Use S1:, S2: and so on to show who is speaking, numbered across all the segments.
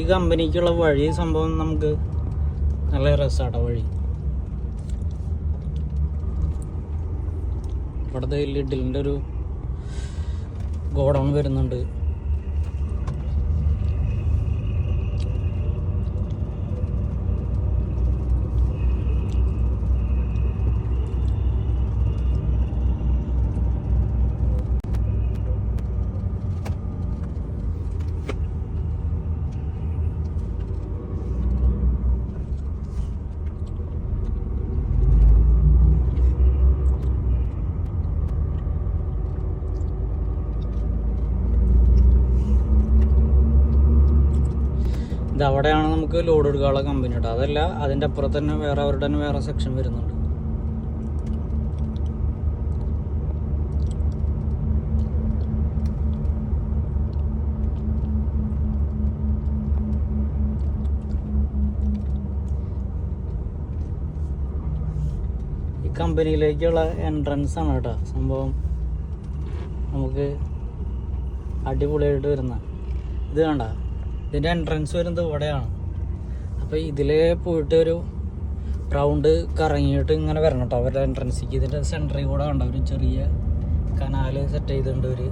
S1: ഈ കമ്പനിക്കുള്ള വഴി സംഭവം നമുക്ക് നല്ല രസമാട്ടോ വഴി. ഇവിടുത്തെ ലിഡിലിൻ്റെ ഒരു ഗോഡൗൺ വരുന്നുണ്ട്. ഇതവിടെയാണ് നമുക്ക് ലോഡ് എടുക്കാനുള്ള കമ്പനി കേട്ടോ. അതല്ല, അതിൻ്റെ അപ്പുറത്ത് തന്നെ വേറെ അവരുടെ തന്നെ വേറെ സെക്ഷൻ വരുന്നുണ്ട്. ഈ കമ്പനിയിലേക്കുള്ള എൻട്രൻസ് ആണ് കേട്ടോ സംഭവം. നമുക്ക് അടിപൊളിയായിട്ട് വരുന്ന ഇത് കണ്ട, ഇതിൻ്റെ എൻട്രൻസ് വരുന്നത് ഇവിടെയാണ്. അപ്പോൾ ഇതിൽ പോയിട്ട് ഒരു റൗണ്ട് കറങ്ങിയിട്ട് ഇങ്ങനെ വരണം കേട്ടോ അവരുടെ എൻട്രൻസിക്ക്. ഇതിൻ്റെ സെൻറ്ററിൽ കൂടെ കണ്ട ഒരു ചെറിയ കനാല് സെറ്റ് ചെയ്തിട്ടുണ്ട് ഒരു.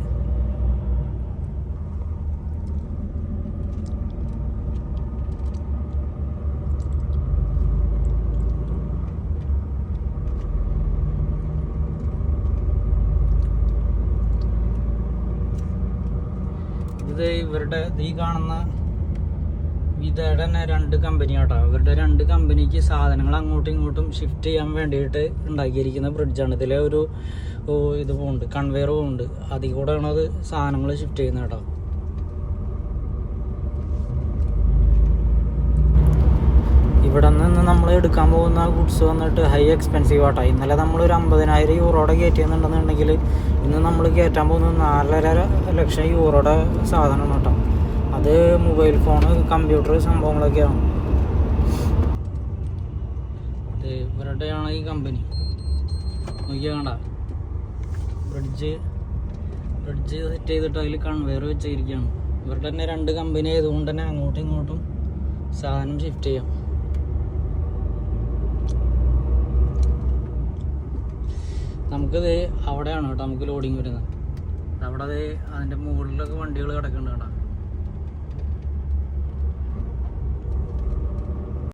S1: ഇത് ഇവരുടെ ഈ കാണുന്ന ഇതയുടെ തന്നെ 2 കമ്പനി കേട്ടോ. ഇവരുടെ 2 കമ്പനിക്ക് സാധനങ്ങൾ അങ്ങോട്ടും ഇങ്ങോട്ടും ഷിഫ്റ്റ് ചെയ്യാൻ വേണ്ടിയിട്ട് ഉണ്ടാക്കിയിരിക്കുന്ന ബ്രിഡ്ജാണ്. ഇതിലെ ഒരു ഇത് പോകുന്നുണ്ട്, കൺവെയർ പോകുന്നുണ്ട്. അതിൽ കൂടെയാണ് അത് സാധനങ്ങൾ ഷിഫ്റ്റ് ചെയ്യുന്നത് കേട്ടോ. ഇവിടെ നിന്ന് നമ്മൾ എടുക്കാൻ പോകുന്ന ഗുഡ്സ് വന്നിട്ട് ഹൈ എക്സ്പെൻസീവ് ആട്ടോ. ഇന്നലെ നമ്മളൊരു 50,000 യൂറോയുടെ കയറ്റിയെന്നുണ്ടെന്നുണ്ടെങ്കിൽ ഇന്ന് നമ്മൾ കയറ്റാൻ പോകുന്നത് 4.5 ലക്ഷം യൂറോയുടെ സാധനമാണ് കേട്ടോ. അത് മൊബൈൽ ഫോണ്, കമ്പ്യൂട്ടർ സംഭവങ്ങളൊക്കെയാണ്. ഇത് ഇവരുടെയാണ് ഈ കമ്പനി. നോക്കിയാൽ കണ്ട ബ്രിഡ്ജ് സെറ്റ് ചെയ്തിട്ട് അതിൽ കൺവെയർ വെച്ചിരിക്കുകയാണ്. ഇവരുടെ തന്നെ 2 കമ്പനി ആയതുകൊണ്ട് തന്നെ അങ്ങോട്ടും ഇങ്ങോട്ടും സാധനം ഷിഫ്റ്റ് ചെയ്യാം. നമുക്കിത് അവിടെയാണ് കേട്ടോ നമുക്ക് ലോഡിങ് വരുന്നത്. അവിടെ അതിൻ്റെ മുകളിലൊക്കെ വണ്ടികൾ കിടക്കുന്നുണ്ട് കേട്ടോ.